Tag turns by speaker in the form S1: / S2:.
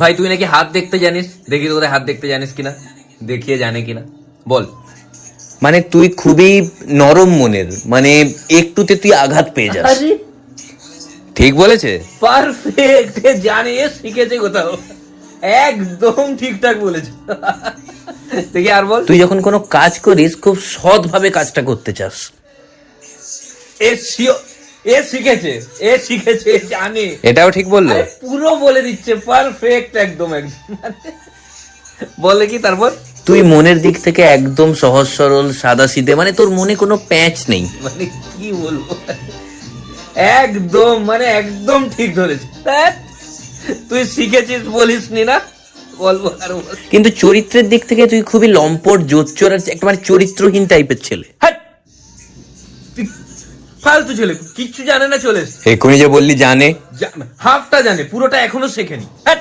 S1: ভাই তুই নাকি হাত দেখতে জানিস, দেখি তোদের হাত দেখতে জানিস কিনা, দেখিয়ে জানে কিনা বল।
S2: মানে তুই খুবই নরম মনের, মানে একটুতে তুই আঘাত পেয়ে যাস।
S1: আরে
S2: ঠিক বলেছে?
S1: পারফেক্ট, জানিয়ে শিখেছে কোথাও, একদম ঠিকঠাক বলেছে। দেখি আর বল।
S2: তুই যখন কোনো কাজ করিস খুব সৎ ভাবে কাজটা করতে চাস।
S1: এ শিখেছে, এ জানে।
S2: এটাও ঠিক বললো?
S1: আরে পুরো বলে দিচ্ছে, পারফেক্ট, একদম একদম। বলে কি তারপর?
S2: তুই মনের দিক থেকে একদম সহজ সরল সাদা সিধে, মানে তোর মনে কোনো প্যাঁচ নেই।
S1: মানে কি বলবো, একদম মানে একদম ঠিক ধরেছিস। তুই শিখেছিস বলিস নি না, বলবো আর বল।
S2: কিন্তু চরিত্রের দিক থেকে তুই খুবই লম্পট, জোচ্চোর, আর একটা মানে চরিত্রহীন টাইপের ছেলে।
S1: হ্যাট! তুই ফালতু ছেলে, কিচ্ছু জানে না, চলে এসছে।
S2: এক্ষুনি যে বললি জানে।
S1: হাফটা জানে, পুরোটা এখনো শেখেনি। হ্যাট!